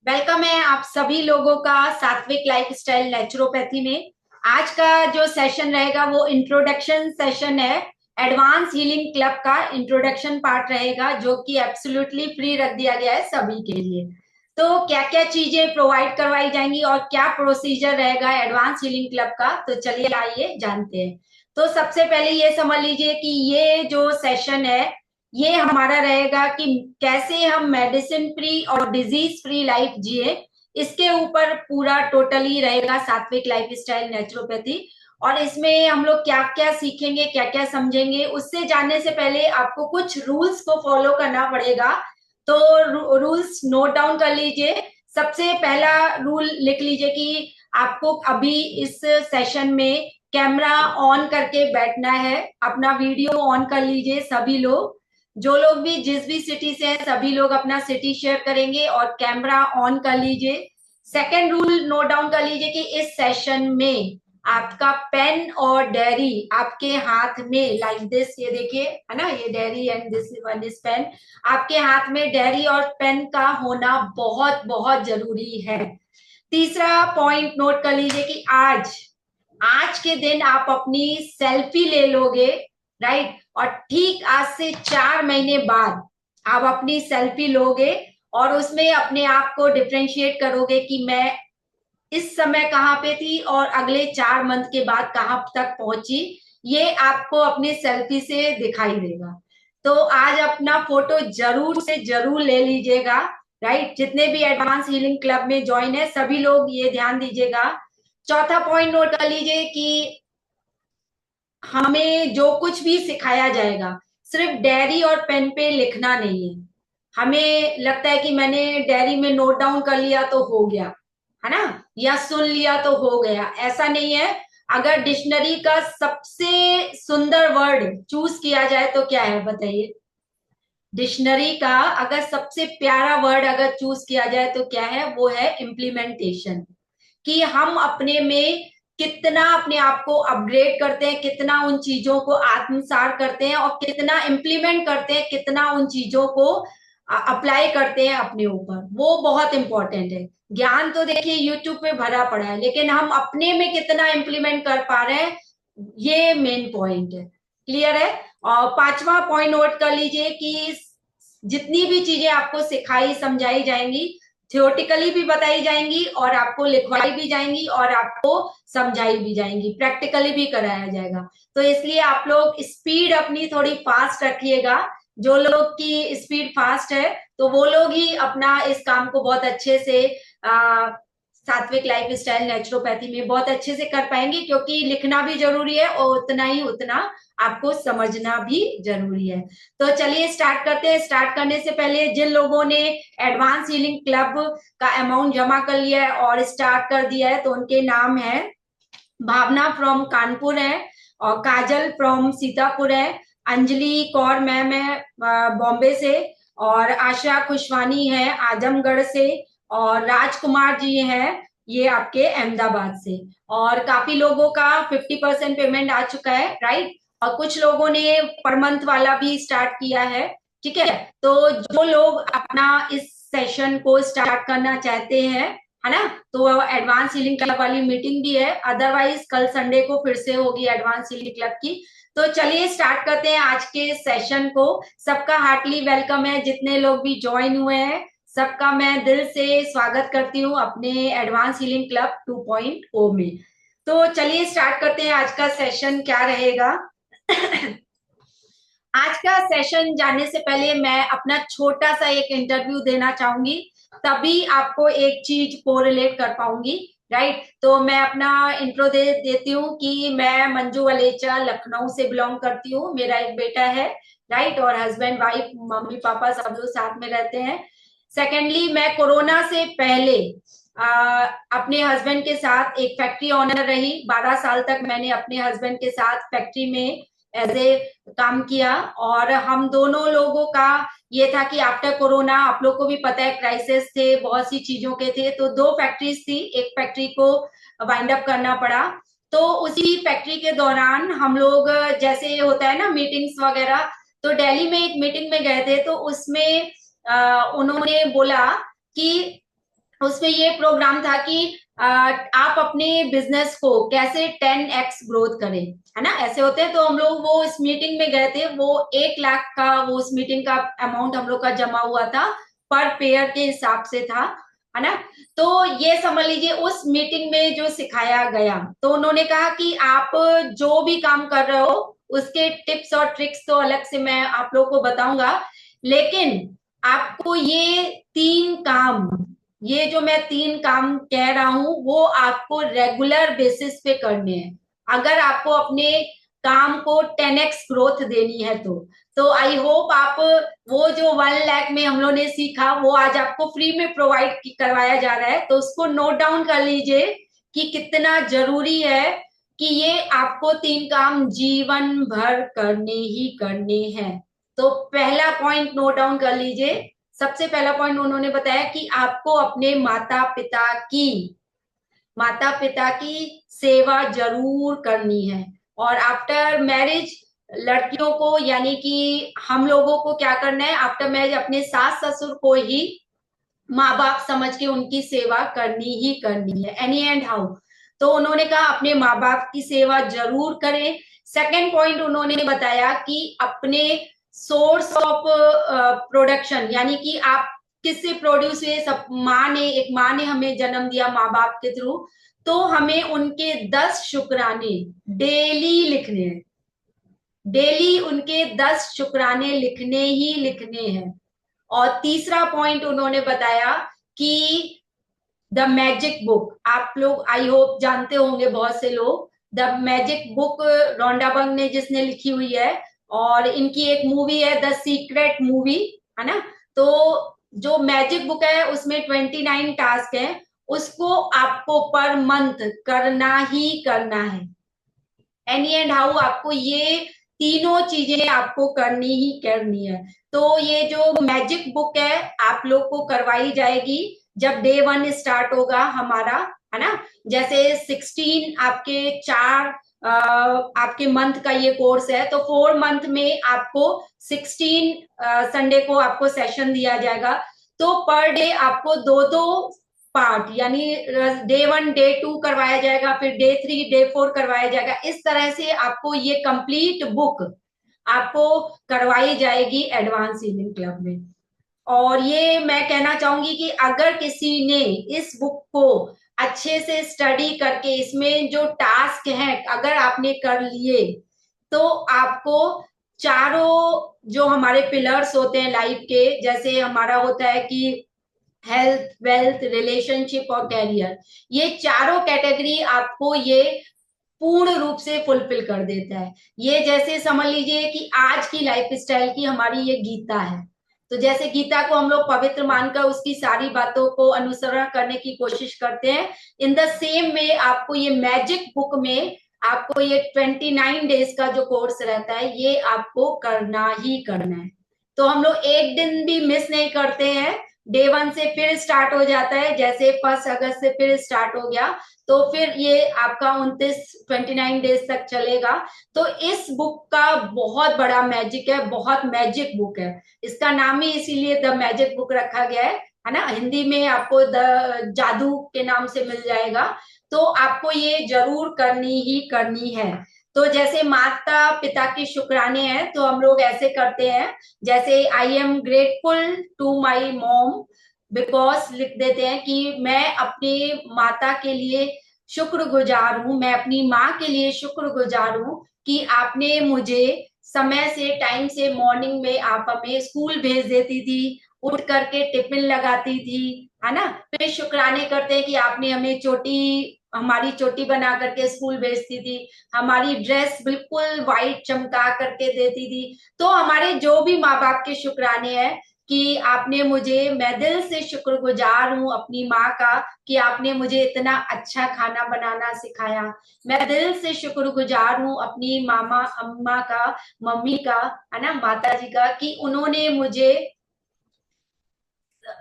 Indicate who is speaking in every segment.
Speaker 1: Welcome है आप सभी लोगों का सात्विक लाइफस्टाइल नेचुरोपैथी में। आज का जो सेशन रहेगा वो इंट्रोडक्शन सेशन है। एडवांस हीलिंग क्लब का इंट्रोडक्शन पार्ट रहेगा जो कि एब्सोल्युटली फ्री रख दिया गया है सभी के लिए। तो क्या क्या चीजें प्रोवाइड करवाई जाएंगी और क्या प्रोसीजर रहेगा एडवांस हीलिंग क्लब का, तो चलिए आइए जानते हैं। तो सबसे पहले ये समझ लीजिए कि ये जो सेशन है ये हमारा रहेगा कि कैसे हम मेडिसिन फ्री और डिजीज फ्री लाइफ जिए। इसके ऊपर पूरा टोटली रहेगा सात्विक लाइफस्टाइल नेचुरोपैथी। और इसमें हम लोग क्या क्या सीखेंगे, क्या क्या समझेंगे, उससे जानने से पहले आपको कुछ रूल्स को फॉलो करना पड़ेगा। तो रूल्स नोट डाउन कर लीजिए। सबसे पहला रूल लिख लीजिए कि आपको अभी इस सेशन में कैमरा ऑन करके बैठना है। अपना वीडियो ऑन कर लीजिए सभी लोग। जो लोग भी जिस भी सिटी से हैं सभी लोग अपना सिटी शेयर करेंगे और कैमरा ऑन कर लीजिए। सेकंड रूल नोट डाउन कर लीजिए कि इस सेशन में आपका पेन और डायरी आपके हाथ में लाइक दिस, ये देखिए है ना, ये diary and this one is pen. आपके हाथ में डायरी और पेन का होना बहुत बहुत जरूरी है। तीसरा पॉइंट नोट कर लीजिए कि आज आज के दिन आप अपनी सेल्फी ले लोगे, राइट। और ठीक आज से 4 महीने बाद आप अपनी सेल्फी लोगे और उसमें अपने आप को डिफ्रेंशिएट करोगे कि मैं इस समय कहाँ पे थी और अगले 4 मंथ के बाद कहाँ तक पहुंची। ये आपको अपनी सेल्फी से दिखाई देगा। तो आज अपना फोटो जरूर से जरूर ले लीजिएगा, राइट। जितने भी एडवांस हीलिंग क्लब में ज्वाइन है सभी लोग ये ध्यान दीजिएगा। चौथा पॉइंट नोट कर लीजिए कि हमें जो कुछ भी सिखाया जाएगा सिर्फ डायरी और पेन पे लिखना नहीं है। हमें लगता है कि मैंने डायरी में नोट डाउन कर लिया तो हो गया, है ना, या सुन लिया तो हो गया, ऐसा नहीं है। अगर डिक्शनरी का सबसे सुंदर वर्ड चूज किया जाए तो क्या है बताइए। डिक्शनरी का अगर सबसे प्यारा वर्ड अगर चूज किया जाए तो क्या है, वो है इम्प्लीमेंटेशन। कि हम अपने में कितना अपने आप को अपग्रेड करते हैं, कितना उन चीजों को आत्मसार करते हैं और कितना इम्प्लीमेंट करते हैं, कितना उन चीजों को अप्लाई करते हैं अपने ऊपर, वो बहुत इंपॉर्टेंट है। ज्ञान तो देखिए यूट्यूब पे भरा पड़ा है, लेकिन हम अपने में कितना इम्प्लीमेंट कर पा रहे हैं, ये मेन पॉइंट है। क्लियर है। और पांचवा पॉइंट नोट कर लीजिए कि जितनी भी चीजें आपको सिखाई समझाई जाएंगी थियोटिकली भी बताई जाएंगी और आपको लिखवाई भी जाएंगी और आपको समझाई भी जाएंगी, प्रैक्टिकली भी कराया जाएगा। तो इसलिए आप लोग स्पीड अपनी थोड़ी फास्ट रखिएगा। जो लोग की स्पीड फास्ट है तो वो लोग ही अपना इस काम को बहुत अच्छे से सात्विक लाइफ स्टाइल नेचुरोपैथी में बहुत अच्छे से कर पाएंगे, क्योंकि लिखना भी जरूरी है और उतना ही उतना आपको समझना भी जरूरी है। तो चलिए स्टार्ट करते हैं। स्टार्ट करने से पहले जिन लोगों ने एडवांस हीलिंग क्लब का अमाउंट जमा कर लिया है और स्टार्ट कर दिया है तो उनके नाम है भावना फ्रॉम कानपुर है, और काजल फ्रॉम सीतापुर है, अंजलि कौर मैम है बॉम्बे से, और आशा खुशवानी है आजमगढ़ से, और राजकुमार जी हैं ये आपके अहमदाबाद से। और काफी लोगों का 50% पेमेंट आ चुका है, राइट। और कुछ लोगों ने पर मंथ वाला भी स्टार्ट किया है, ठीक है। तो जो लोग अपना इस सेशन को स्टार्ट करना चाहते हैं, है ना, तो एडवांस हीलिंग क्लब वाली मीटिंग भी है, अदरवाइज कल संडे को फिर से होगी एडवांस हीलिंग क्लब की। तो चलिए स्टार्ट करते हैं आज के सेशन को। सबका हार्टली वेलकम है, जितने लोग भी ज्वाइन हुए हैं सबका मैं दिल से स्वागत करती हूँ अपने एडवांस हीलिंग क्लब 2.0 में। तो चलिए स्टार्ट करते हैं आज का सेशन क्या रहेगा। आज का सेशन जाने से पहले मैं अपना छोटा सा एक इंटरव्यू देना चाहूंगी, तभी आपको एक चीज कोरिलेट कर पाऊंगी, राइट। तो मैं अपना इंट्रो दे देती हूँ कि मैं मंजू वलेचा लखनऊ से बिलोंग करती हूँ। मेरा एक बेटा है, राइट, और हस्बैंड वाइफ मम्मी पापा सब लोग साथ में रहते हैं। सेकेंडली मैं कोरोना से पहले अपने हस्बैंड के साथ एक फैक्ट्री ओनर रही। 12 साल तक मैंने अपने हस्बैंड के साथ फैक्ट्री में एज ए काम किया। और हम दोनों लोगों का ये था कि आफ्टर कोरोना आप लोग को भी पता है क्राइसिस थे, बहुत सी चीजों के थे, तो दो फैक्ट्रीज थी, एक फैक्ट्री को वाइंड अप करना पड़ा। तो उसी फैक्ट्री के दौरान हम लोग जैसे होता है ना मीटिंग्स वगैरह, तो दिल्ली में एक मीटिंग में गए थे, तो उसमें उन्होंने बोला कि उसमें ये प्रोग्राम था कि आप अपने बिजनेस को कैसे 10x ग्रोथ करें, है ना, ऐसे होते हैं। तो हम लोग वो इस मीटिंग में गए थे, वो 1 लाख का वो उस मीटिंग का अमाउंट हम लोग का जमा हुआ था, पर पेयर के हिसाब से था, है ना। तो ये समझ लीजिए उस मीटिंग में जो सिखाया गया, तो उन्होंने कहा कि आप जो भी काम कर रहे हो उसके टिप्स और ट्रिक्स तो अलग से मैं आप लोग को बताऊंगा, लेकिन आपको ये जो मैं 3 काम कह रहा हूं वो आपको रेगुलर बेसिस पे करने हैं, अगर आपको अपने काम को 10x ग्रोथ देनी है तो आई होप आप वो जो 1 लाख में हम लोग ने सीखा वो आज आपको फ्री में प्रोवाइड करवाया जा रहा है, तो उसको नोट डाउन कर लीजिए कि कितना जरूरी है कि ये आपको 3 काम जीवन भर करने ही करने हैं। तो पहला पॉइंट नोट डाउन कर लीजिए। सबसे पहला पॉइंट उन्होंने बताया कि आपको अपने माता पिता की सेवा जरूर करनी है। और आफ्टर मैरिज लड़कियों को यानी कि हम लोगों को क्या करना है, आफ्टर मैरिज अपने सास ससुर को ही माँ बाप समझ के उनकी सेवा करनी ही करनी है, एनी एंड हाउ। तो उन्होंने कहा अपने माँ बाप की सेवा जरूर करें। सेकंड पॉइंट उन्होंने बताया कि अपने सोर्स ऑफ प्रोडक्शन यानी कि आप किससे प्रोड्यूस हुए, सब माँ ने हमें जन्म दिया माँ बाप के थ्रू, तो हमें उनके 10 शुक्राने डेली लिखने हैं, डेली उनके 10 शुक्राने लिखने ही लिखने हैं। और तीसरा पॉइंट उन्होंने बताया कि द मैजिक बुक, आप लोग आई होप जानते होंगे बहुत से लोग, द मैजिक बुक रोंडा बंग ने जिसने लिखी हुई है, और इनकी एक मूवी है द सीक्रेट मूवी, है ना। तो जो मैजिक बुक है उसमें 29 टास्क है, उसको आपको पर मंथ करना ही करना है, एनी एंड हाउ आपको ये तीनों चीजें आपको करनी ही करनी है। तो ये जो मैजिक बुक है आप लोग को करवाई जाएगी जब डे 1 स्टार्ट होगा हमारा, है ना। जैसे 16 आपके 4 आपके मंथ का ये कोर्स है, तो 4 मंथ में आपको 16 संडे को आपको सेशन दिया जाएगा। तो पर डे आपको दो दो पार्ट यानी डे 1 डे 2 करवाया जाएगा, फिर डे 3 डे 4 करवाया जाएगा, इस तरह से आपको ये कंप्लीट बुक आपको करवाई जाएगी एडवांस हीलिंग क्लब में। और ये मैं कहना चाहूंगी कि अगर किसी ने इस बुक को अच्छे से स्टडी करके इसमें जो टास्क हैं अगर आपने कर लिए, तो आपको चारों जो हमारे पिलर्स होते हैं लाइफ के, जैसे हमारा होता है कि हेल्थ वेल्थ रिलेशनशिप और कैरियर, ये चारों कैटेगरी आपको ये पूर्ण रूप से फुलफिल कर देता है। ये जैसे समझ लीजिए कि आज की लाइफ स्टाइल की हमारी ये गीता है, तो जैसे गीता को हम लोग पवित्र मानकर उसकी सारी बातों को अनुसरण करने की कोशिश करते हैं, इन द सेम वे आपको ये मैजिक बुक में आपको ये 29 डेज का जो कोर्स रहता है ये आपको करना ही करना है। तो हम लोग एक दिन भी मिस नहीं करते हैं, डे 1 से फिर स्टार्ट हो जाता है, जैसे 1 अगस्त से फिर स्टार्ट हो गया, तो फिर ये आपका 29 डेज तक चलेगा। तो इस बुक का बहुत बड़ा मैजिक है, बहुत मैजिक बुक है, इसका नाम ही इसीलिए द मैजिक बुक रखा गया है ना। हिंदी में आपको द जादू के नाम से मिल जाएगा। तो आपको ये जरूर करनी ही करनी है। तो जैसे माता पिता की शुक्राने हैं तो हम लोग ऐसे करते हैं, जैसे I am grateful to my mom because लिख देते हैं कि मैं अपनी माता के लिए शुक्रगुजार हूं, मैं अपनी माँ के लिए शुक्रगुजार हूं कि आपने मुझे समय से टाइम से मॉर्निंग में आप हमें स्कूल भेज देती थी, उठ करके टिफिन लगाती थी, है ना। फिर शुक्राने करते हैं कि आपने हमें हमारी चोटी बना करके स्कूल भेजती थी, हमारी ड्रेस बिल्कुल वाइट चमका करके देती थी। तो हमारे जो भी माँ बाप के शुक्राने हैं कि आपने मुझे, मैं दिल से शुक्रगुजार हूँ अपनी माँ का कि आपने मुझे इतना अच्छा खाना बनाना सिखाया। मैं दिल से शुक्रगुजार हूँ अपनी मामा अम्मा का, मम्मी का, है ना, माता जी का, कि उन्होंने मुझे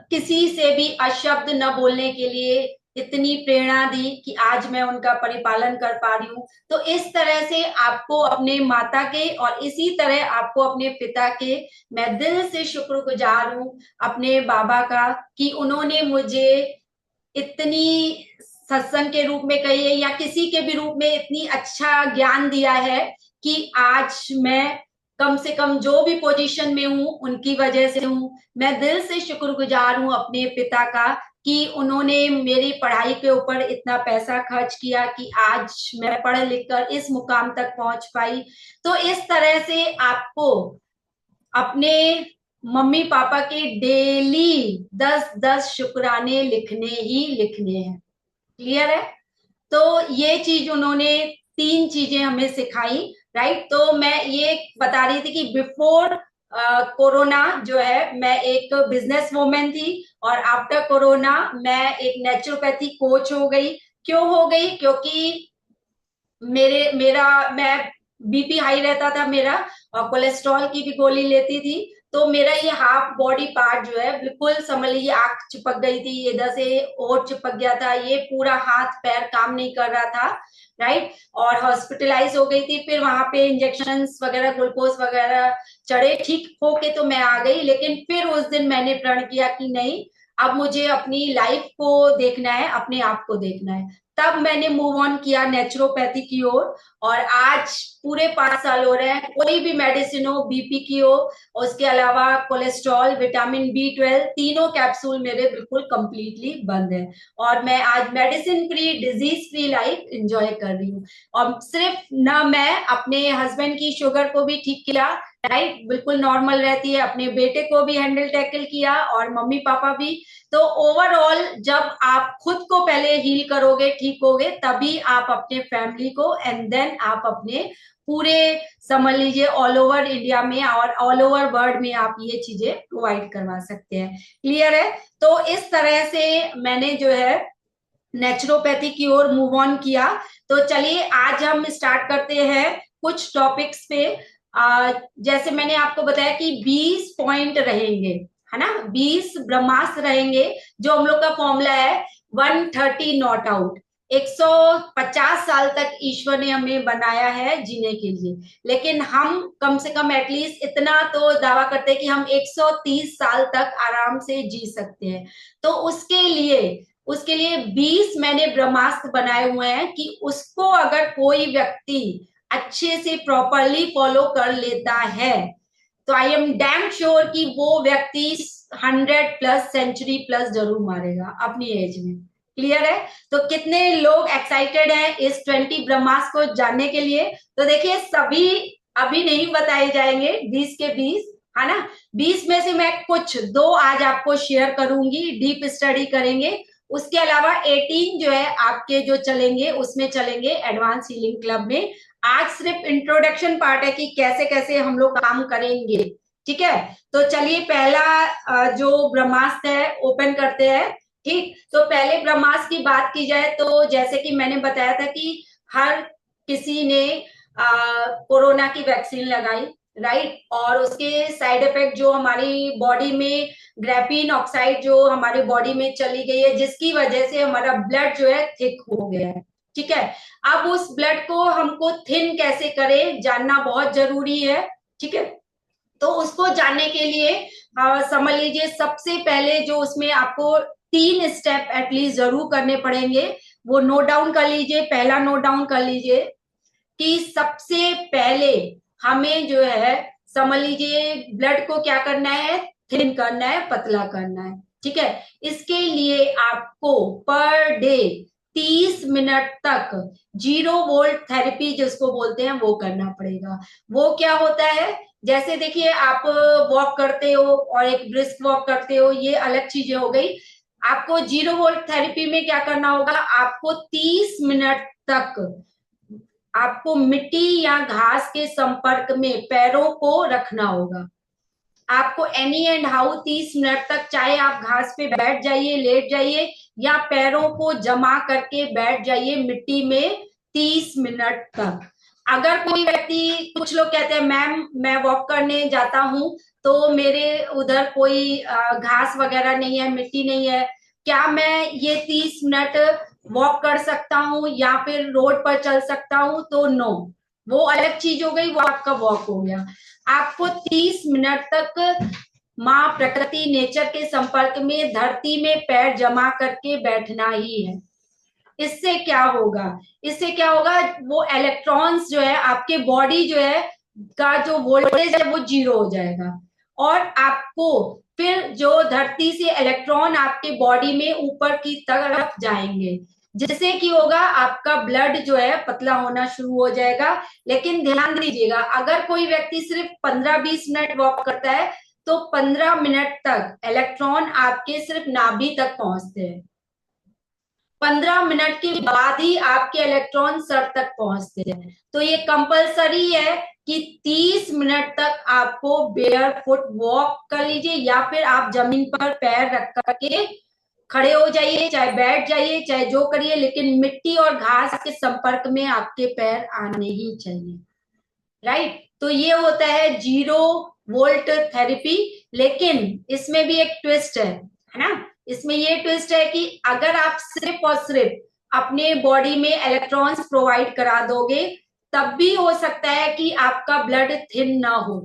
Speaker 1: किसी से भी अशब्द न बोलने के लिए इतनी प्रेरणा दी कि आज मैं उनका परिपालन कर पा रही हूँ। तो इस तरह से आपको अपने माता के और इसी तरह आपको अपने पिता के, मैं दिल से शुक्रगुजार हूँ अपने बाबा का कि उन्होंने मुझे इतनी सत्संग के रूप में कहिए या किसी के भी रूप में इतनी अच्छा ज्ञान दिया है कि आज मैं कम से कम जो भी पोजीशन में हूं उनकी वजह से हूं। मैं दिल से शुक्रगुजार हूं अपने पिता का कि उन्होंने मेरी पढ़ाई के ऊपर इतना पैसा खर्च किया कि आज मैं पढ़ लिख कर इस मुकाम तक पहुंच पाई। तो इस तरह से आपको अपने मम्मी पापा के डेली 10-10 शुक्राने लिखने ही लिखने हैं। क्लियर है? तो ये चीज उन्होंने 3 चीजें हमें सिखाई। राइट? तो मैं ये बता रही थी कि बिफोर कोरोना जो है मैं एक बिजनेस वूमेन थी और आफ्टर कोरोना मैं एक नेचुरोपैथी कोच हो गई। क्यों हो गई? क्योंकि मेरा मैं बीपी हाई रहता था मेरा और कोलेस्ट्रॉल की भी गोली लेती थी। तो मेरा ये हाफ बॉडी पार्ट जो है बिल्कुल समझ लीजिए आंख चिपक गई थी, इधर से और चिपक गया था, ये पूरा हाथ पैर काम नहीं कर रहा था। राइट? और हॉस्पिटलाइज हो गई थी। फिर वहां पे इंजेक्शन वगैरह ग्लूकोज वगैरह चढ़े, ठीक होके तो मैं आ गई। लेकिन फिर उस दिन मैंने प्रण किया कि नहीं, अब मुझे अपनी लाइफ को देखना है, अपने आप को देखना है। तब मैंने मूव ऑन किया नेचुरोपैथी की ओर। और आज पूरे 5 साल हो रहे हैं, कोई भी मेडिसिन हो, बीपी की हो, उसके अलावा कोलेस्ट्रॉल, विटामिन B12 तीनों कैप्सूल मेरे बिल्कुल कंप्लीटली बंद है। और मैं आज medicine free, disease free life enjoy कर रही हूँ। और सिर्फ ना मैं अपने हस्बैंड की शुगर को भी ठीक किया, राइट, बिल्कुल नॉर्मल रहती है, अपने बेटे को भी हैंडल टैकल किया और मम्मी पापा भी। तो ओवरऑल जब आप खुद को पहले हील करोगे, ठीक होगे, तभी आप अपने फैमिली को एंड देन आप अपने पूरे समझ लीजिए ऑल ओवर इंडिया में और ऑल ओवर वर्ल्ड में आप ये चीजें प्रोवाइड करवा सकते हैं। क्लियर है? तो इस तरह से मैंने जो है नेचुरोपैथी की ओर मूव ऑन किया। तो चलिए आज हम स्टार्ट करते हैं कुछ टॉपिक्स पे। जैसे मैंने आपको बताया कि 20 पॉइंट रहेंगे, है ना, 20 ब्रह्मास्त्र रहेंगे। जो हम लोग का फॉर्मूला है 130 नॉट आउट। 150 साल तक ईश्वर ने हमें बनाया है जीने के लिए, लेकिन हम कम से कम एटलीस्ट इतना तो दावा करते हैं कि हम 130 साल तक आराम से जी सकते हैं। तो उसके लिए 20 मैंने ब्रह्मास्त्र बनाए हुए हैं कि उसको अगर कोई व्यक्ति अच्छे से प्रॉपरली फॉलो कर लेता है तो आई एम डैम श्योर कि वो व्यक्ति 100+ सेंचुरी प्लस जरूर मारेगा अपनी एज में। क्लियर है? तो कितने लोग एक्साइटेड हैं इस 20 ब्रह्मास्त्र को जानने के लिए? तो देखिए सभी अभी नहीं बताए जाएंगे, 20 के 20, है ना। 20 में से मैं कुछ 2 आज आपको शेयर करूंगी, डीप स्टडी करेंगे। उसके अलावा 18 जो है आपके जो चलेंगे उसमें चलेंगे एडवांस हीलिंग क्लब में। आज सिर्फ इंट्रोडक्शन पार्ट है कि कैसे कैसे हम लोग काम करेंगे। ठीक है? तो चलिए पहला जो ब्रह्मास्त्र है ओपन करते हैं। ठीक, तो पहले ब्रह्मास्त्र की बात की जाए तो जैसे कि मैंने बताया था कि हर किसी ने कोरोना की वैक्सीन लगाई, राइट, और उसके साइड इफेक्ट जो हमारी बॉडी में ग्रेफीन ऑक्साइड जो हमारी बॉडी में चली गई है, जिसकी वजह से हमारा ब्लड जो है थिक हो गया है। ठीक है? अब उस ब्लड को हमको थिन कैसे करें जानना बहुत जरूरी है। ठीक है? तो उसको जानने के लिए समझ लीजिए सबसे पहले जो उसमें आपको 3 स्टेप एटलीस्ट जरूर करने पड़ेंगे, वो नोट डाउन कर लीजिए। पहला नोट डाउन कर लीजिए कि सबसे पहले हमें जो है समझ लीजिए ब्लड को क्या करना है, थिन करना है, पतला करना है। ठीक है? इसके लिए आपको पर डे 30 मिनट तक 0 वोल्ट थेरेपी जिसको बोलते हैं वो करना पड़ेगा। वो क्या होता है? जैसे देखिए आप वॉक करते हो और एक ब्रिस्क वॉक करते हो, ये अलग चीजें हो गई। आपको 0 वोल्ट थेरेपी में क्या करना होगा, आपको 30 मिनट तक आपको मिट्टी या घास के संपर्क में पैरों को रखना होगा। आपको एनी एंड हाउ 30 मिनट तक, चाहे आप घास पे बैठ जाइए, लेट जाइए, या पैरों को जमा करके बैठ जाइए मिट्टी में 30 मिनट तक। अगर कोई व्यक्ति, कुछ लोग कहते हैं मैम मैं वॉक करने जाता हूं तो मेरे उधर कोई घास वगैरह नहीं है, मिट्टी नहीं है, क्या मैं ये 30 मिनट वॉक कर सकता हूँ या फिर रोड पर चल सकता हूँ? तो नो, वो अलग चीज हो गई, वो आपका वॉक हो गया। आपको 30 मिनट तक माँ प्रकृति नेचर के संपर्क में धरती में पैर जमा करके बैठना ही है। इससे क्या होगा, इससे क्या होगा, वो इलेक्ट्रॉन्स जो है आपके बॉडी जो है का जो वोल्टेज है वो जीरो हो जाएगा, और आपको फिर जो धरती से इलेक्ट्रॉन आपके बॉडी में ऊपर की तरफ जाएंगे, जिससे कि होगा आपका ब्लड जो है पतला होना शुरू हो जाएगा। लेकिन ध्यान दीजिएगा, अगर कोई व्यक्ति सिर्फ 15-20 मिनट वॉक करता है तो 15 मिनट तक इलेक्ट्रॉन आपके सिर्फ नाभि तक पहुंचते हैं। 15 मिनट के बाद ही आपके इलेक्ट्रॉन सर तक पहुंचते हैं। तो ये कंपलसरी है कि 30 मिनट तक आपको बेयर फुट वॉक कर लीजिए, या फिर आप जमीन पर पैर रख करके खड़े हो जाइए, चाहे बैठ जाइए, चाहे जो करिए, लेकिन मिट्टी और घास के संपर्क में आपके पैर आने ही चाहिए। राइट, तो ये होता है 0 वोल्ट थेरेपी। लेकिन इसमें भी एक ट्विस्ट है ना, इसमें ये ट्विस्ट है कि अगर आप सिर्फ और सिर्फ अपने बॉडी में इलेक्ट्रॉन्स प्रोवाइड करा दोगे, तब भी हो सकता है कि आपका ब्लड थिन ना हो।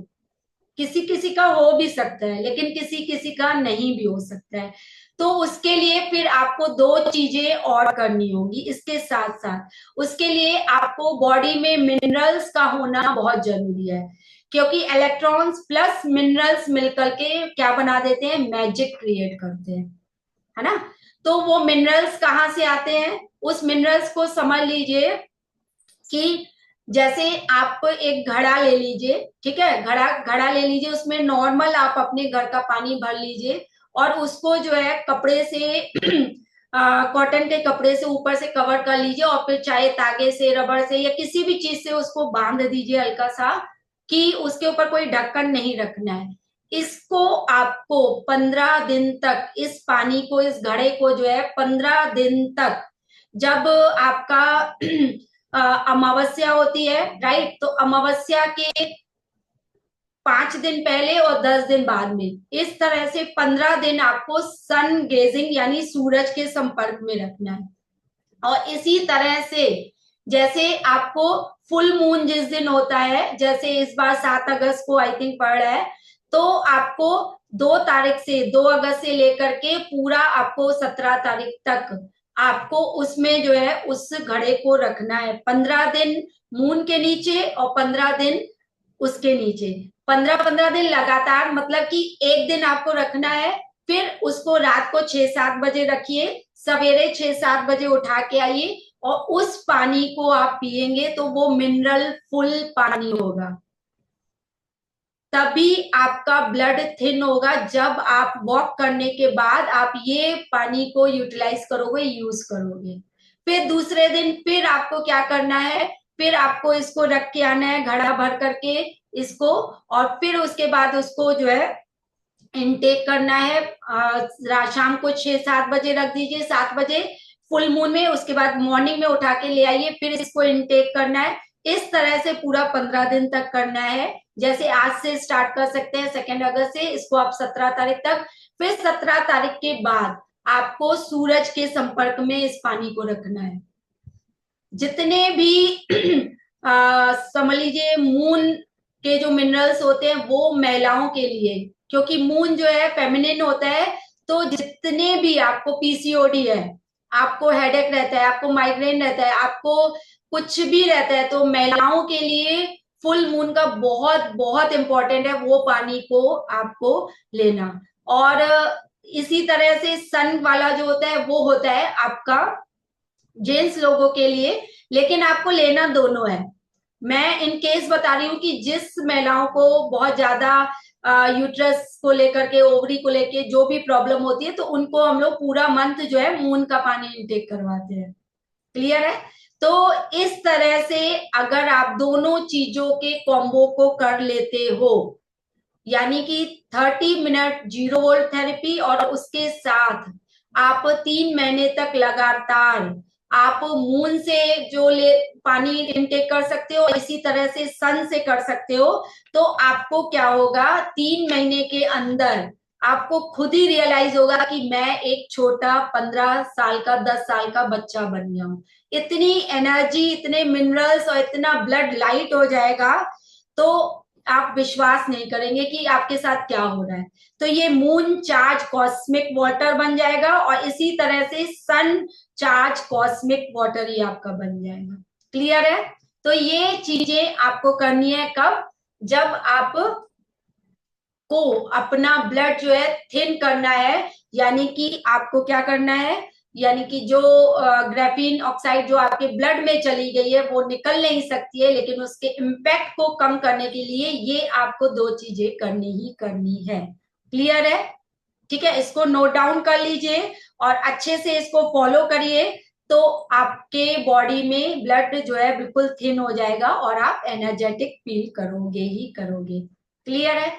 Speaker 1: किसी किसी का हो भी सकता है, लेकिन किसी किसी का नहीं भी हो सकता है। तो उसके लिए फिर आपको 2 चीजें और करनी होगी इसके साथ साथ। उसके लिए आपको बॉडी में मिनरल्स का होना बहुत जरूरी है, क्योंकि इलेक्ट्रॉन्स प्लस मिनरल्स मिलकर के क्या बना देते हैं, मैजिक क्रिएट करते हैं, है ना। तो वो मिनरल्स कहाँ से आते हैं, उस मिनरल्स को समझ लीजिए कि जैसे आप एक घड़ा ले लीजिए, ठीक है, घड़ा घड़ा ले लीजिए, उसमें नॉर्मल आप अपने घर का पानी भर लीजिए, और उसको जो है कपड़े से कॉटन के कपड़े से ऊपर से कवर कर लीजिए, और फिर चाहे तागे से, रबड़ से, या किसी भी चीज से उसको बांध दीजिए हल्का सा, कि उसके ऊपर कोई ढक्कन नहीं रखना है। इसको आपको 15 दिन तक, इस पानी को, इस घड़े को जो है 15 दिन तक, जब आपका अमावस्या होती है, राइट, तो अमावस्या के 5 दिन पहले और 10 दिन बाद में, इस तरह से 15 दिन आपको सन गेजिंग यानी सूरज के संपर्क में रखना है। और इसी तरह से जैसे आपको फुल मून जिस दिन होता है, जैसे इस बार 7 अगस्त को आई थिंक पड़ रहा है, तो आपको 2 तारीख से, 2 अगस्त से लेकर के पूरा आपको 17 तारीख तक आपको उसमें जो है उस घड़े को रखना है। 15 दिन मून के नीचे और 15 दिन उसके नीचे, 15-15 दिन लगातार, मतलब कि एक दिन आपको रखना है, फिर उसको रात को 6-7 बजे रखिए, सवेरे 6-7 बजे उठा के आइए, और उस पानी को आप पिएंगे तो वो मिनरल फुल पानी होगा। तभी आपका ब्लड थिन होगा, जब आप वॉक करने के बाद आप ये पानी को यूटिलाइज करोगे, यूज करोगे। फिर दूसरे दिन फिर आपको क्या करना है, फिर आपको इसको रख के आना है घड़ा भर करके इसको, और फिर उसके बाद उसको जो है इनटेक करना है। शाम को 6-7 बजे रख दीजिए, 7 बजे फुल मून में, उसके बाद मॉर्निंग में उठा के ले आइए, फिर इसको इनटेक करना है। इस तरह से पूरा 15 दिन तक करना है। जैसे आज से स्टार्ट कर सकते हैं 2 अगस्त से, इसको आप 17 तारीख तक, फिर 17 तारीख के बाद आपको सूरज के संपर्क में इस पानी को रखना है। जितने भी समझ लीजिए मून के जो मिनरल्स होते हैं वो महिलाओं के लिए, क्योंकि मून जो है फेमिनिन होता है, तो जितने भी आपको पीसीओडी है, आपको हेडेक रहता है, आपको माइग्रेन रहता है, आपको कुछ भी रहता है, तो महिलाओं के लिए फुल मून का बहुत बहुत इंपॉर्टेंट है वो पानी को आपको लेना। और इसी तरह से सन वाला जो होता है वो होता है आपका जेंट्स लोगों के लिए, लेकिन आपको लेना दोनों है। मैं इन केस बता रही हूँ कि जिस महिलाओं को बहुत ज्यादा यूट्रस को लेकर के, ओवरी को लेके जो भी प्रॉब्लम होती है, तो उनको हम लोग पूरा मंथ जो है मून का पानी इंटेक करवाते हैं। क्लियर है। तो इस तरह से अगर आप दोनों चीजों के कॉम्बो को कर लेते हो, यानी कि 30 मिनट 0 वोल्ट थेरेपी, और उसके साथ आप 3 महीने तक लगातार आप मून से जो ले पानी इनटेक कर सकते हो, इसी तरह से सन से कर सकते हो। तो आपको क्या होगा, 3 महीने के अंदर आपको खुद ही रियलाइज होगा कि मैं एक छोटा 15 साल का, 10 साल का बच्चा बन गया हूं। इतनी एनर्जी, इतने मिनरल्स और इतना ब्लड लाइट हो जाएगा। तो आप विश्वास नहीं करेंगे कि आपके साथ क्या हो रहा है। तो ये मून चार्ज कॉस्मिक वाटर बन जाएगा और इसी तरह से सन चार्ज कॉस्मिक वाटर ही आपका बन जाएगा। क्लियर है? तो ये चीजें आपको करनी है कब? जब आप को अपना ब्लड जो है थिन करना है, यानी कि आपको क्या करना है, यानी कि जो ग्रेफीन ऑक्साइड जो आपके ब्लड में चली गई है वो निकल नहीं सकती है, लेकिन उसके इम्पैक्ट को कम करने के लिए ये आपको दो चीजें करनी ही करनी है। क्लियर है? ठीक है, इसको नोट डाउन कर लीजिए और अच्छे से इसको फॉलो करिए, तो आपके बॉडी में ब्लड जो है बिल्कुल थिन हो जाएगा और आप एनर्जेटिक फील करोगे ही करोगे। क्लियर है?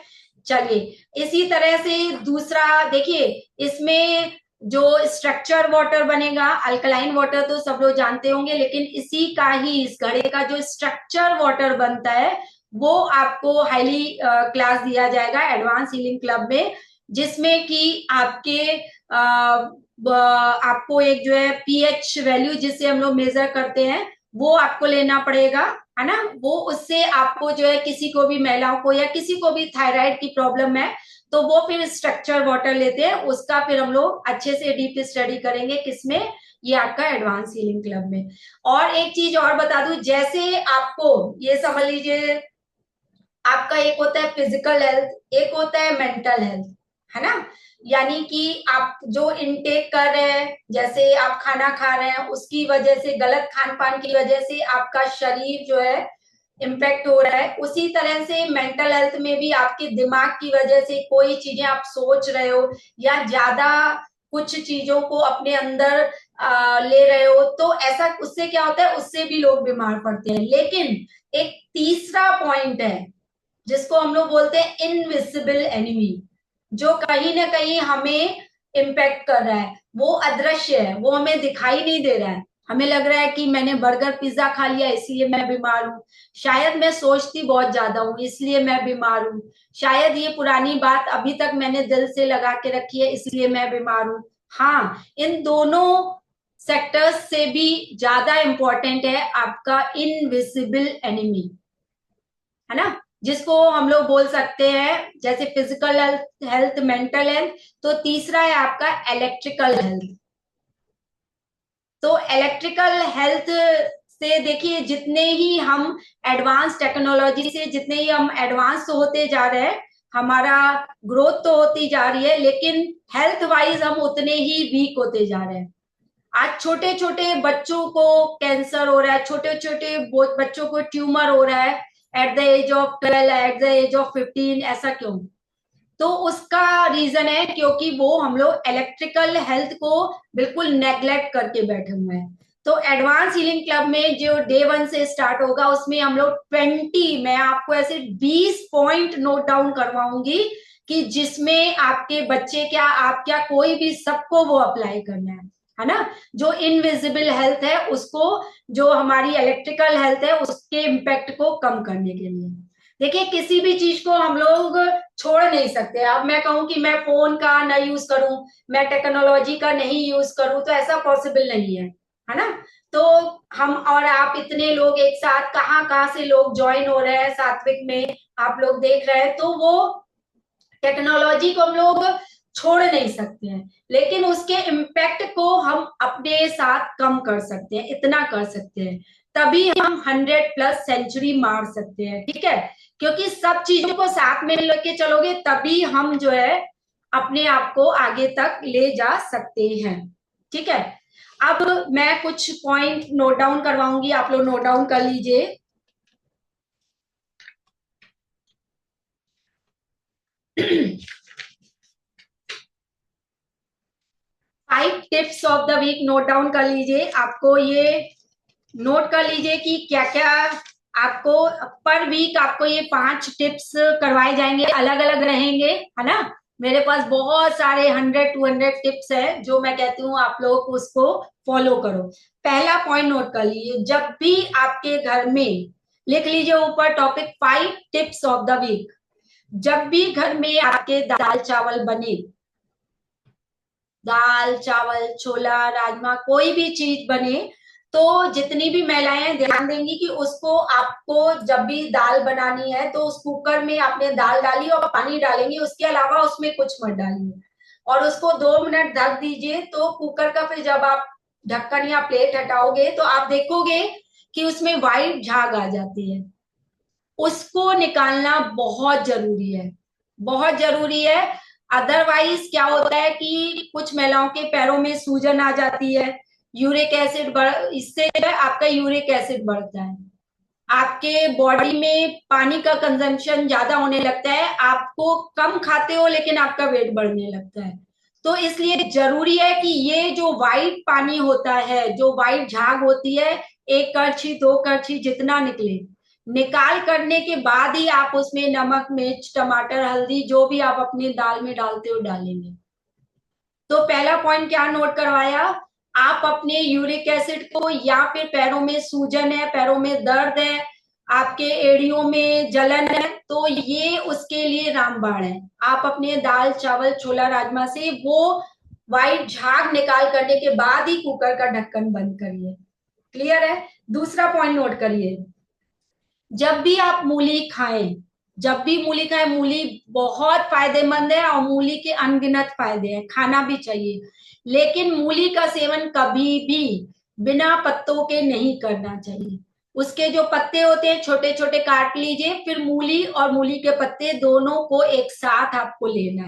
Speaker 1: चलिए, इसी तरह से दूसरा देखिए, इसमें जो स्ट्रक्चर वाटर बनेगा, अल्कलाइन वाटर तो सब लोग जानते होंगे, लेकिन इसी का ही, इस घड़े का जो स्ट्रक्चर वाटर बनता है वो आपको हाईली क्लास दिया जाएगा एडवांस हीलिंग क्लब में, जिसमें कि आपके आपको एक जो है पीएच वैल्यू जिसे हम लोग मेजर करते हैं वो आपको लेना पड़ेगा, है ना। वो उससे आपको जो है किसी को भी, महिलाओं को या किसी को भी थायराइड की प्रॉब्लम है तो वो फिर स्ट्रक्चर वाटर लेते हैं, उसका फिर हम लोग अच्छे से डीप स्टडी करेंगे किसमें, ये आपका एडवांस हीलिंग क्लब में। और एक चीज और बता दूं, जैसे आपको ये समझ लीजिए, आपका एक होता है फिजिकल हेल्थ, एक होता है मेंटल हेल्थ, है ना। यानी कि आप जो इनटेक कर रहे हैं, जैसे आप खाना खा रहे हैं उसकी वजह से, गलत खान पान की वजह से आपका शरीर जो है इम्पैक्ट हो रहा है, उसी तरह से मेंटल हेल्थ में भी आपके दिमाग की वजह से कोई चीजें आप सोच रहे हो या ज्यादा कुछ चीजों को अपने अंदर ले रहे हो, तो ऐसा उससे क्या होता है, उससे भी लोग बीमार पड़ते हैं। लेकिन एक तीसरा पॉइंट है जिसको हम लोग बोलते हैं इनविजिबल एनिमी, जो कहीं ना कहीं हमें इम्पैक्ट कर रहा है, वो अदृश्य है, वो हमें दिखाई नहीं दे रहा है। हमें लग रहा है कि मैंने बर्गर पिज्जा खा लिया इसलिए मैं बीमार हूँ, शायद मैं सोचती बहुत ज्यादा हूँ इसलिए मैं बीमार हूँ, शायद ये पुरानी बात अभी तक मैंने दिल से लगा के रखी है इसलिए मैं बीमार हूँ। हाँ, इन दोनों सेक्टर्स से भी ज्यादा इंपॉर्टेंट है आपका इनविजिबल एनिमी, है ना, जिसको हम लोग बोल सकते हैं जैसे फिजिकल हेल्थ, मेंटल हेल्थ, तो तीसरा है आपका इलेक्ट्रिकल हेल्थ। तो इलेक्ट्रिकल हेल्थ से देखिए, जितने ही हम एडवांस टेक्नोलॉजी से, जितने ही हम एडवांस होते जा रहे हैं, हमारा ग्रोथ तो होती जा रही है, लेकिन हेल्थ वाइज हम उतने ही वीक होते जा रहे हैं। आज छोटे छोटे बच्चों को कैंसर हो रहा है, छोटे छोटे बच्चों को ट्यूमर हो रहा है at the age of 12, at the age of 15। ऐसा क्यों? तो उसका रीजन है क्योंकि वो हम लोग इलेक्ट्रिकल हेल्थ को बिल्कुल नेग्लेक्ट करके बैठे हुए हैं। तो एडवांस हीलिंग क्लब में जो डे 1 से स्टार्ट होगा उसमें हम लोग 20, मैं आपको ऐसे 20 पॉइंट नोट डाउन करवाऊंगी कि जिसमें आपके बच्चे क्या, आप क्या, कोई भी, सबको वो अप्लाई करना है ना। जो इनविजिबल हेल्थ है उसको, जो हमारी इलेक्ट्रिकल हेल्थ है उसके इम्पैक्ट को कम करने के लिए। देखिए, किसी भी चीज को हम लोग छोड़ नहीं सकते। अब मैं कहूं कि मैं फोन का ना यूज करूं, मैं टेक्नोलॉजी का नहीं यूज करूं, तो ऐसा पॉसिबल नहीं है ना। तो हम और आप इतने लोग एक साथ, कहाँ कहाँ से लोग ज्वाइन हो रहे हैं सात्विक में, आप लोग देख रहे हैं, तो वो टेक्नोलॉजी को हम लोग छोड़ नहीं सकते हैं, लेकिन उसके इम्पैक्ट को हम अपने साथ कम कर सकते हैं, इतना कर सकते हैं, तभी हम 100+ सेंचुरी मार सकते हैं। ठीक है, क्योंकि सब चीजों को साथ में लेके चलोगे तभी हम जो है अपने आप को आगे तक ले जा सकते हैं। ठीक है, अब मैं कुछ पॉइंट नोट डाउन करवाऊंगी, आप लोग नोट डाउन कर लीजिए। 5 tips of the week note down कर लीजिए। आपको ये नोट कर लीजिए कि क्या क्या आपको पर वीक, आपको ये 5 टिप्स करवाए जाएंगे, अलग अलग रहेंगे, है ना। मेरे पास बहुत सारे 100-200 टिप्स है जो मैं कहती हूँ आप लोग उसको फॉलो करो। पहला पॉइंट नोट कर लीजिए, जब भी आपके घर में, लिख लीजिए ऊपर topic, 5 tips of the week. जब भी घर में आपके दाल चावल बने, दाल चावल छोला राजमा कोई भी चीज बने, तो जितनी भी महिलाएं ध्यान देंगी कि उसको, आपको जब भी दाल बनानी है तो उस कुकर में आपने दाल डाली और पानी डालेंगे, उसके अलावा उसमें कुछ मत डालिए, और उसको 2 मिनट ढक दीजिए। तो कुकर का फिर जब आप ढक्कन या प्लेट हटाओगे तो आप देखोगे कि उसमें व्हाइट झाग आ जाती है। उसको निकालना बहुत जरूरी है, बहुत जरूरी है। अदरवाइज क्या होता है कि कुछ महिलाओं के पैरों में सूजन आ जाती है, यूरिक एसिड बढ़, इससे जो है आपका यूरिक एसिड बढ़ता है, आपके बॉडी में पानी का कंजम्पशन ज्यादा होने लगता है, आपको कम खाते हो लेकिन आपका वेट बढ़ने लगता है। तो इसलिए जरूरी है कि ये जो व्हाइट पानी होता है, जो व्हाइट झाग होती है, 1 करछी 2 करछी जितना निकले, निकाल करने के बाद ही आप उसमें नमक मिर्च टमाटर हल्दी जो भी आप अपनी दाल में डालते हो डालेंगे। तो पहला पॉइंट क्या नोट करवाया, आप अपने यूरिक एसिड को, या फिर पैरों में सूजन है, पैरों में दर्द है, आपके एड़ियों में जलन है, तो ये उसके लिए रामबाण है। आप अपने दाल चावल छोला राजमा से वो व्हाइट झाग निकाल करने के बाद ही कुकर का ढक्कन बंद करिए। क्लियर है? दूसरा पॉइंट नोट करिए, जब भी आप मूली खाएं, जब भी मूली खाएं, मूली बहुत फायदेमंद है और मूली के अनगिनत फायदे हैं, खाना भी चाहिए, लेकिन मूली का सेवन कभी भी बिना पत्तों के नहीं करना चाहिए। उसके जो पत्ते होते हैं छोटे छोटे काट लीजिए, फिर मूली और मूली के पत्ते दोनों को एक साथ आपको लेना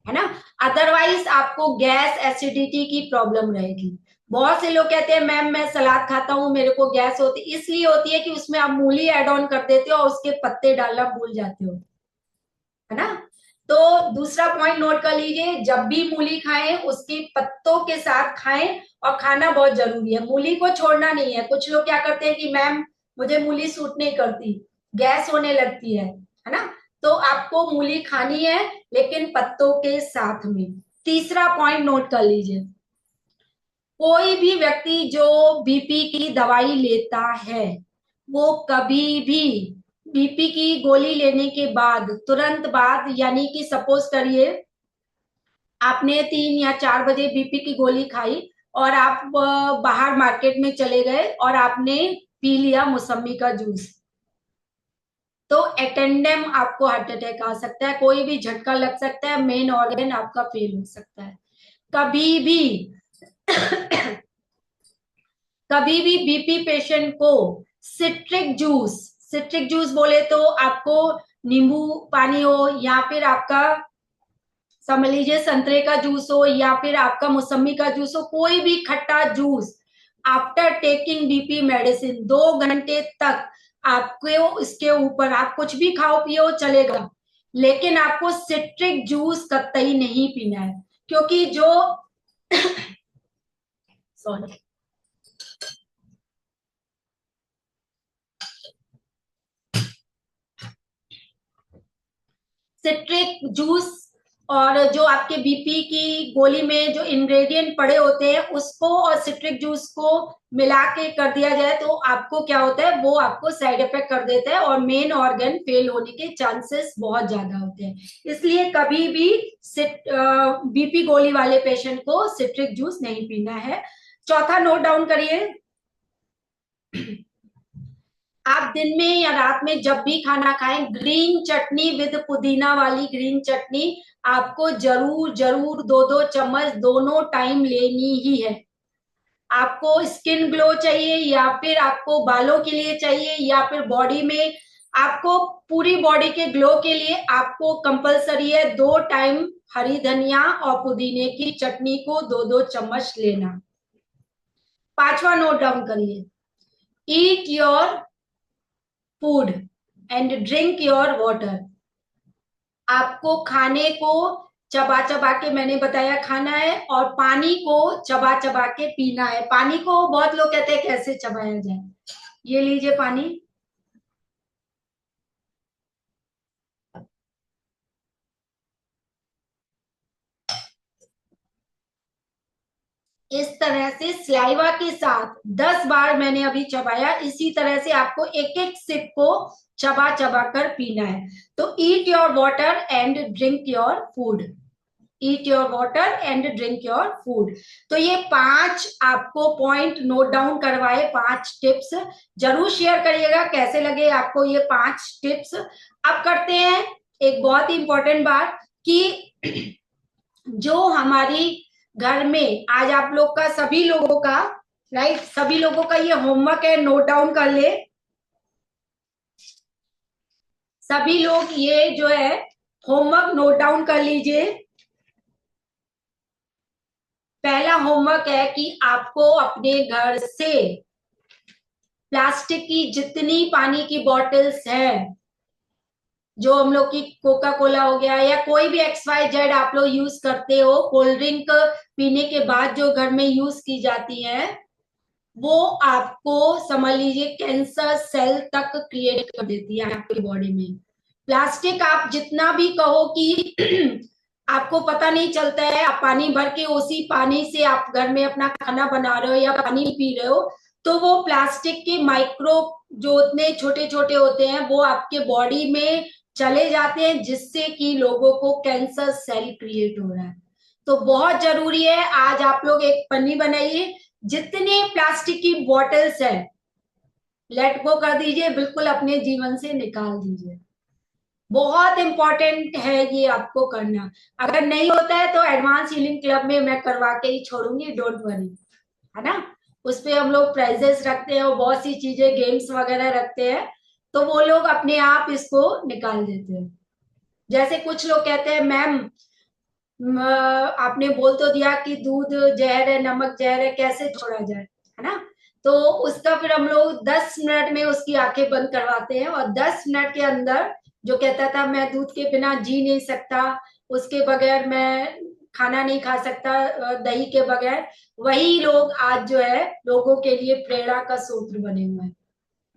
Speaker 1: है ना? अदरवाइज आपको गैस एसिडिटी की प्रॉब्लम रहेगी। बहुत से लोग कहते हैं मैम मैं सलाद खाता हूँ मेरे को गैस होती, इसलिए होती है कि उसमें आप मूली ऐड ऑन कर देते हो और उसके पत्ते डालना भूल जाते हो, है ना? तो दूसरा पॉइंट नोट कर लीजिए, जब भी मूली खाएं उसके पत्तों के साथ खाएं, और खाना बहुत जरूरी है, मूली को छोड़ना नहीं है। कुछ लोग क्या करते हैं कि मैम मुझे मूली सूट नहीं करती, गैस होने लगती है ना? तो आपको मूली खानी है लेकिन पत्तों के साथ में। तीसरा पॉइंट नोट कर लीजिए, कोई भी व्यक्ति जो बीपी की दवाई लेता है वो कभी भी बीपी की गोली लेने के बाद, तुरंत बाद, यानी कि सपोज करिए आपने 3 या 4 बजे बीपी की गोली खाई और आप बाहर मार्केट में चले गए और आपने पी लिया मौसम्मी का जूस, तो एटेंडम आपको हार्ट अटैक आ सकता है, कोई भी झटका लग सकता है, मेन ऑर्गन आपका फेल हो सकता है। कभी भी कभी भी बीपी पेशेंट को सिट्रिक जूस, सिट्रिक जूस बोले तो आपको नींबू पानी हो, या फिर आपका समझ लीजिए संतरे का जूस हो, या फिर आपका मौसमी का जूस हो, कोई भी खट्टा juice after taking BP medicine 2 घंटे तक आपको इसके ऊपर, आप कुछ भी खाओ पियो चलेगा, लेकिन आपको सिट्रिक जूस कतई नहीं पीना है, क्योंकि जो सॉरी सिट्रिक जूस और जो आपके बीपी की गोली में जो इंग्रेडिएंट पड़े होते हैं उसको और सिट्रिक जूस को मिला के कर दिया जाए तो आपको क्या होता है, वो आपको साइड इफेक्ट कर देता है और मेन ऑर्गन फेल होने के चांसेस बहुत ज्यादा होते हैं। इसलिए कभी भी बीपी गोली वाले पेशेंट को सिट्रिक जूस नहीं पीना है। चौथा नोट डाउन करिए, आप दिन में या रात में जब भी खाना खाएं, ग्रीन चटनी विद पुदीना वाली ग्रीन चटनी आपको जरूर जरूर 2-2 चम्मच दोनों टाइम लेनी ही है। आपको स्किन ग्लो चाहिए, या फिर आपको बालों के लिए चाहिए, या फिर बॉडी में, आपको पूरी बॉडी के ग्लो के लिए आपको कंपलसरी है 2 टाइम हरी धनिया और पुदीने की चटनी को 2-2 चम्मच लेना। पांचवा नोट डाउन करिए, eat your food and drink your water. आपको खाने को चबा चबा के, मैंने बताया, खाना है, और पानी को चबा चबा के पीना है। पानी को बहुत लोग कहते हैं कैसे चबाया जाए, ये लीजिए पानी, इस तरह से स्लाइवा के साथ 10 बार मैंने अभी चबाया, इसी तरह से आपको एक एक सिप को चबा चबा कर पीना है। तो eat your water and drink your food. Eat your water and drink your food. तो ये 5 आपको पॉइंट नोट डाउन करवाए, 5 टिप्स। जरूर शेयर करिएगा कैसे लगे आपको ये 5 टिप्स। अब करते हैं एक बहुत ही इंपॉर्टेंट बात कि जो हमारी घर में आज आप लोग का, सभी लोगों का, राइट, सभी लोगों का ये होमवर्क है, नोट डाउन कर ले सभी लोग। ये जो है होमवर्क नोट डाउन कर लीजिए। पहला होमवर्क है कि आपको अपने घर से प्लास्टिक की जितनी पानी की बॉटल्स हैं, जो हम लोग की कोका कोला हो गया या कोई भी XYZ आप लोग यूज करते हो, कोल्ड ड्रिंक पीने के बाद जो घर में यूज की जाती है, वो आपको समझ लीजिए कैंसर सेल तक क्रिएट कर देती है आपकी बॉडी में। प्लास्टिक आप जितना भी कहो कि आपको पता नहीं चलता है, आप पानी भर के उसी पानी से आप घर में अपना खाना बना रहे हो या पानी पी रहे हो, तो वो प्लास्टिक के माइक्रो जो उतने छोटे छोटे होते हैं वो आपके बॉडी में चले जाते हैं, जिससे कि लोगों को कैंसर सेल क्रिएट हो रहा है। तो बहुत जरूरी है, आज आप लोग एक पन्नी बनाइए, जितने प्लास्टिक की बॉटल्स है लेट गो कर दीजिए, बिल्कुल अपने जीवन से निकाल दीजिए। बहुत इंपॉर्टेंट है ये आपको करना। अगर नहीं होता है तो एडवांस हीलिंग क्लब में मैं करवा के ही छोड़ूंगी, डोंट वरी, है ना। उस पे हम लोग प्राइजेस रखते हैं और बहुत सी चीजें, गेम्स वगैरह रखते हैं, तो वो लोग अपने आप इसको निकाल देते हैं। जैसे कुछ लोग कहते हैं मैम आपने बोल तो दिया कि दूध जहर है, नमक जहर है, कैसे छोड़ा जाए, है ना। तो उसका फिर हम लोग 10 मिनट में उसकी आंखें बंद करवाते हैं और 10 मिनट के अंदर जो कहता था मैं दूध के बिना जी नहीं सकता, उसके बगैर मैं खाना नहीं खा सकता, दही के बगैर, वही लोग आज जो है लोगों के लिए प्रेरणा का सूत्र बने हुए हैं,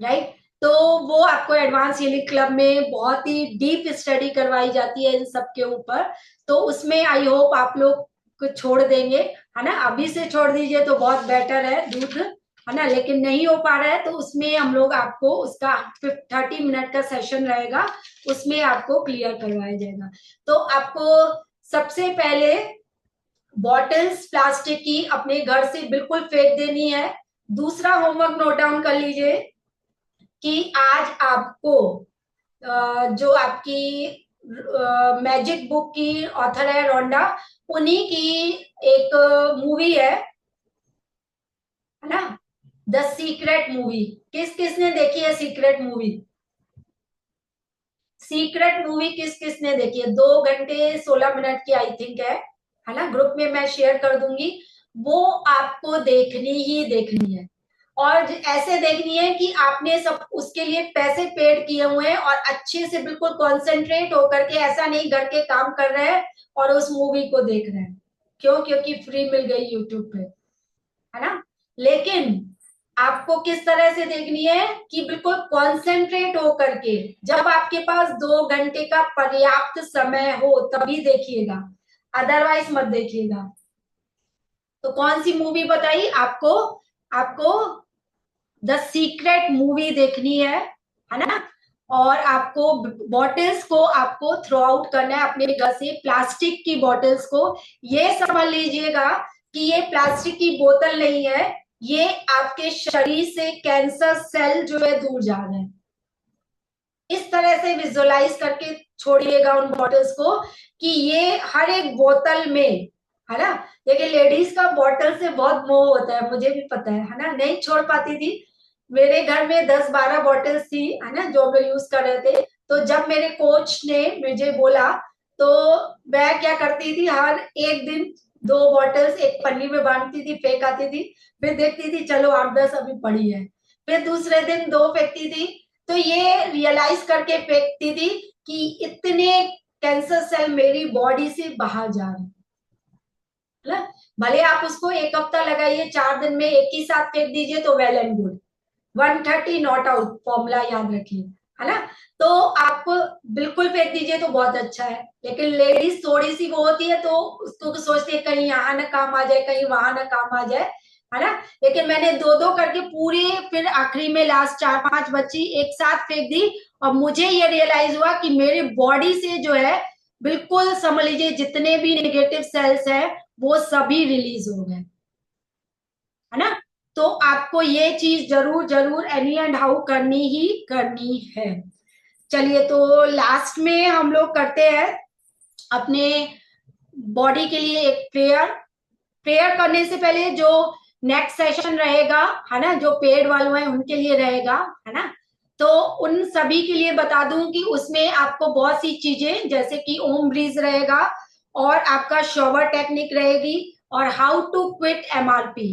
Speaker 1: राइट। तो वो आपको एडवांस हीलिंग क्लब में बहुत ही डीप स्टडी करवाई जाती है इन सब के ऊपर। तो उसमें आई होप आप लोग को छोड़ देंगे, है ना। अभी से छोड़ दीजिए तो बहुत बेटर है दूध, है ना, लेकिन नहीं हो पा रहा है तो उसमें हम लोग आपको उसका 30 मिनट का सेशन रहेगा, उसमें आपको क्लियर करवाया जाएगा। तो आपको सबसे पहले बॉटल्स प्लास्टिक की अपने घर से बिल्कुल फेंक देनी है। दूसरा होमवर्क नोट डाउन कर लीजिए कि आज आपको जो आपकी मैजिक बुक की ऑथर है रोंडा, उन्हीं की एक मूवी है ना, द सीक्रेट मूवी। किस किसने देखी है सीक्रेट मूवी? सीक्रेट मूवी किस किसने देखी है? 2 घंटे 16 मिनट की आई थिंक है ना। ग्रुप में मैं शेयर कर दूंगी, वो आपको देखनी ही देखनी है। और ऐसे देखनी है कि आपने सब उसके लिए पैसे पेड किए हुए हैं और अच्छे से बिल्कुल कॉन्सेंट्रेट होकर के, ऐसा नहीं घर के काम कर रहे हैं और उस मूवी को देख रहे हैं, क्यों? क्योंकि फ्री मिल गई यूट्यूब पे, है ना। लेकिन आपको किस तरह से देखनी है कि बिल्कुल कॉन्सेंट्रेट होकर के, जब आपके पास 2 घंटे का पर्याप्त समय हो तभी देखिएगा, अदरवाइज मत देखिएगा। तो कौन सी मूवी बताई आपको? आपको द सीक्रेट मूवी देखनी है ना। और आपको बॉटल्स को आपको थ्रो आउट करना है अपने घर से, प्लास्टिक की बॉटल्स को। ये समझ लीजिएगा कि ये प्लास्टिक की बोतल नहीं है, ये आपके शरीर से कैंसर सेल जो है दूर जा रहे हैं। इस तरह से विजुअलाइज करके छोड़िएगा उन बॉटल्स को कि ये हर एक बोतल में, है ना। देखिए लेडीज का बॉटल से बहुत मोह होता है, मुझे भी पता है ना, नहीं छोड़ पाती थी। मेरे घर में 10-12 बॉटल्स थी, है ना, जो हम लोग यूज कर रहे थे। तो जब मेरे कोच ने मुझे बोला तो मैं क्या करती थी, हर एक दिन 2 बॉटल्स एक पन्नी में बांधती थी, फेंक आती थी, फिर देखती थी चलो 8-10 अभी पड़ी है, फिर दूसरे दिन 2 फेंकती थी। तो ये रियलाइज करके फेंकती थी कि इतने कैंसर सेल मेरी बॉडी से बाहर जा रहे हैं, भले आप उसको 1 हफ्ता लगाइए, 4 दिन में एक ही साथ फेंक दीजिए तो well and good. 130 not out formula याद रखिए, है ना। तो आप बिल्कुल फेंक दीजिए तो बहुत अच्छा है। लेकिन लेडीज थोड़ी सी वो होती है तो उसको सोचती है कहीं यहाँ ना काम आ जाए, कहीं वहां ना काम आ जाए, है ना। लेकिन मैंने 2-2 करके पूरी, फिर आखिरी में लास्ट 4-5 बच्ची एक साथ फेंक दी और मुझे ये रियलाइज हुआ कि मेरी बॉडी से जो है बिल्कुल समझ लीजिए जितने भी नेगेटिव सेल्स है वो सभी रिलीज हो गए, है ना। तो आपको ये चीज जरूर जरूर एनी एंड हाउ करनी ही करनी है। चलिए, तो लास्ट में हम लोग करते हैं अपने बॉडी के लिए एक प्रेयर। प्रेयर करने से पहले जो नेक्स्ट सेशन रहेगा, है ना, जो पेड वालों हैं उनके लिए रहेगा, है ना। तो उन सभी के लिए बता दूं कि उसमें आपको बहुत सी चीजें जैसे कि ओम ब्रीज रहेगा, और आपका शॉवर टेक्निक रहेगी, और हाउ टू क्विट एमआरपी,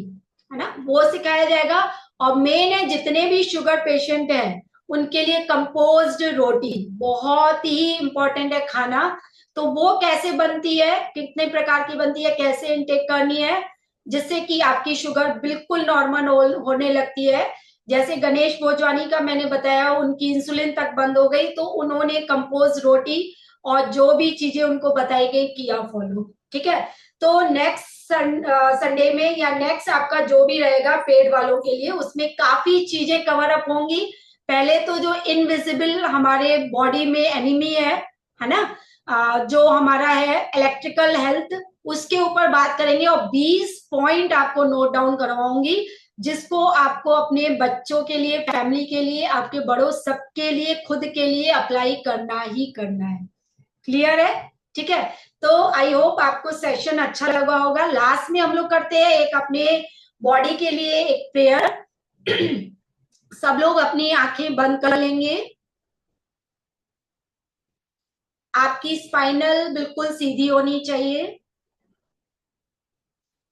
Speaker 1: है ना, वो सिखाया जाएगा। और मेन है जितने भी शुगर पेशेंट हैं उनके लिए कंपोज्ड रोटी बहुत ही इंपॉर्टेंट है खाना। तो वो कैसे बनती है, कितने प्रकार की बनती है, कैसे इनटेक करनी है, जिससे कि आपकी शुगर बिल्कुल नॉर्मल होने लगती है। जैसे गणेश भोजवानी का मैंने बताया, उनकी इंसुलिन तक बंद हो गई, तो उन्होंने कंपोज रोटी और जो भी चीजें उनको बताई गई किया फॉलो। ठीक है, तो नेक्स्ट संडे में या नेक्स्ट आपका जो भी रहेगा पेड वालों के लिए, उसमें काफी चीजें कवर अप होंगी। पहले तो जो इनविजिबल हमारे बॉडी में एनिमी है ना, जो हमारा है इलेक्ट्रिकल हेल्थ, उसके ऊपर बात करेंगे, और 20 पॉइंट आपको नोट डाउन करवाऊंगी, जिसको आपको अपने बच्चों के लिए, फैमिली के लिए, आपके बड़ों सबके लिए, खुद के लिए अप्लाई करना ही करना है। क्लियर है? ठीक है, तो आई होप आपको सेशन अच्छा लगा होगा। लास्ट में हम लोग करते हैं एक अपने बॉडी के लिए एक प्रेयर। सब लोग अपनी आंखें बंद कर लेंगे। आपकी स्पाइनल बिल्कुल सीधी होनी चाहिए,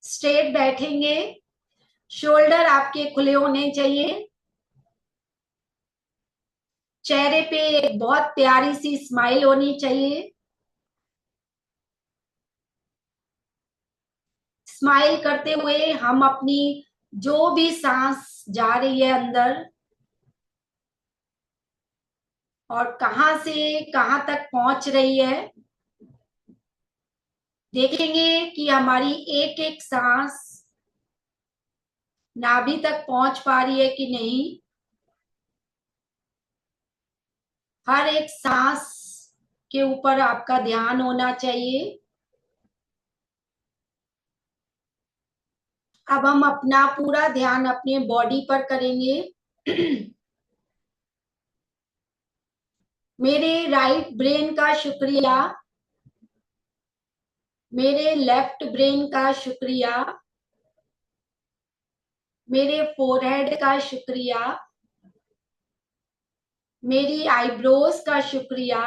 Speaker 1: स्ट्रेट बैठेंगे, शोल्डर आपके खुले होने चाहिए, चेहरे पे एक बहुत प्यारी सी स्माइल होनी चाहिए। स्माइल करते हुए हम अपनी जो भी सांस जा रही है अंदर, और कहां से कहां तक पहुंच रही है, देखेंगे कि हमारी एक एक सांस नाभि तक पहुंच पा रही है कि नहीं। हर एक सांस के ऊपर आपका ध्यान होना चाहिए। अब हम अपना पूरा ध्यान अपने बॉडी पर करेंगे। मेरे राइट ब्रेन का शुक्रिया, मेरे लेफ्ट ब्रेन का शुक्रिया, मेरे फोरहेड का शुक्रिया, मेरी आईब्रोज का शुक्रिया,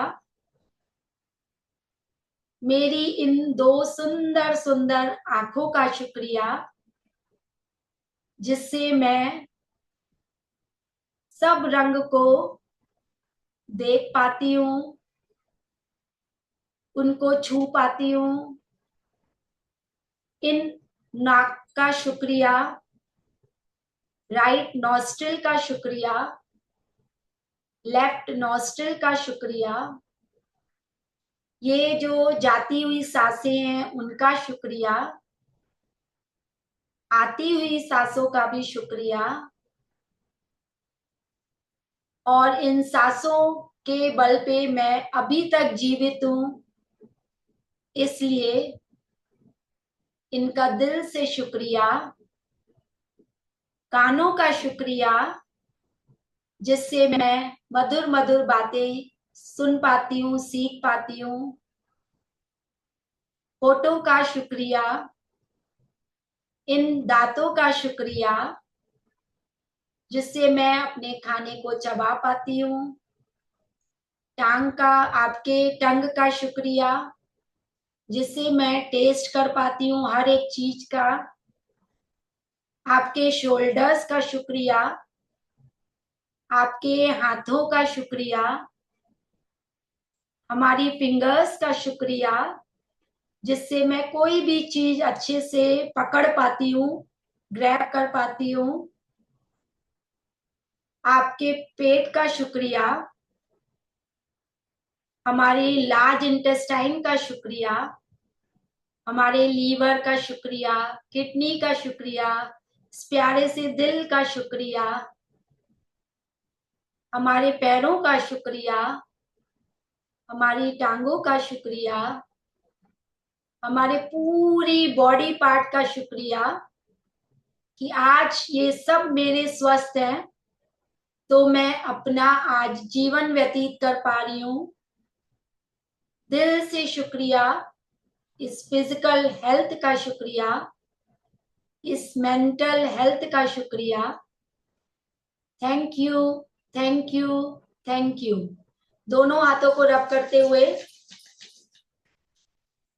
Speaker 1: मेरी इन दो सुंदर सुंदर आंखों का शुक्रिया, जिससे मैं सब रंग को देख पाती हूँ, उनको छू पाती हूँ। इन नाक का शुक्रिया, राइट नॉस्ट्रिल का शुक्रिया, लेफ्ट नॉस्ट्रिल का शुक्रिया, ये जो जाती हुई सांसें हैं उनका शुक्रिया, आती हुई सांसों का भी शुक्रिया, और इन सांसों के बल पे मैं अभी तक जीवित हूं, इसलिए इनका दिल से शुक्रिया। कानों का शुक्रिया, जिससे मैं मधुर मधुर बातें सुन पाती हूँ, सीख पाती हूँ। होठों का शुक्रिया, इन दांतों का शुक्रिया, जिससे मैं अपने खाने को चबा पाती हूँ। टांग का, आपके टंग का शुक्रिया, जिससे मैं टेस्ट कर पाती हूँ हर एक चीज का। आपके शोल्डर्स का शुक्रिया, आपके हाथों का शुक्रिया, हमारी फिंगर्स का शुक्रिया, जिससे मैं कोई भी चीज अच्छे से पकड़ पाती हूँ, ग्रैब कर पाती हूँ। आपके पेट का शुक्रिया, हमारी लार्ज इंटेस्टाइन का शुक्रिया, हमारे लीवर का शुक्रिया, किडनी का शुक्रिया, इस प्यारे से दिल का शुक्रिया, हमारे पैरों का शुक्रिया, हमारी टांगों का शुक्रिया, हमारे पूरी बॉडी पार्ट का शुक्रिया कि आज ये सब मेरे स्वस्थ हैं, तो मैं अपना आज जीवन व्यतीत कर पा रही हूं। दिल से शुक्रिया, इस फिजिकल हेल्थ का शुक्रिया, इस मेंटल हेल्थ का शुक्रिया। Thank you, thank you, thank you. दोनों हाथों को रब करते हुए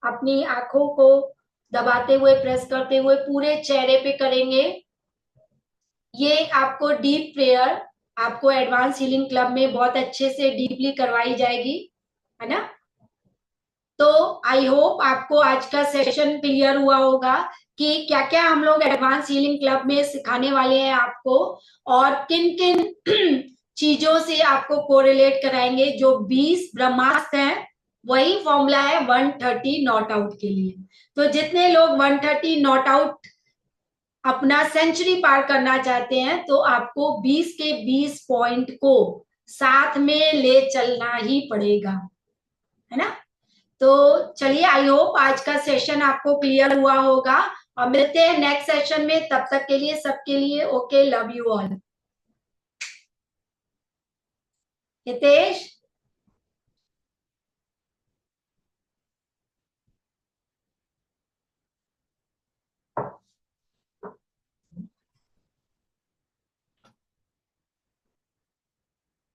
Speaker 1: अपनी आंखों को दबाते हुए, प्रेस करते हुए पूरे चेहरे पे करेंगे। ये आपको डीप प्रेयर आपको एडवांस हीलिंग क्लब में बहुत अच्छे से डीपली करवाई जाएगी, है ना। तो आई होप आपको आज का सेशन क्लियर हुआ होगा कि क्या क्या हम लोग एडवांस हीलिंग क्लब में सिखाने वाले हैं आपको, और किन किन चीजों से आपको कोरिलेट कराएंगे। जो 20 ब्रह्मास्त्र हैं वही फॉर्मूला है 130 नॉट आउट के लिए। तो जितने लोग 130 नॉट आउट अपना सेंचुरी पार करना चाहते हैं, तो आपको 20 के 20 पॉइंट को साथ में ले चलना ही पड़ेगा, है ना। तो चलिए, आई होप आज का सेशन आपको क्लियर हुआ होगा, और मिलते हैं नेक्स्ट सेशन में। तब तक के लिए सबके लिए okay, love you all. Hitesh.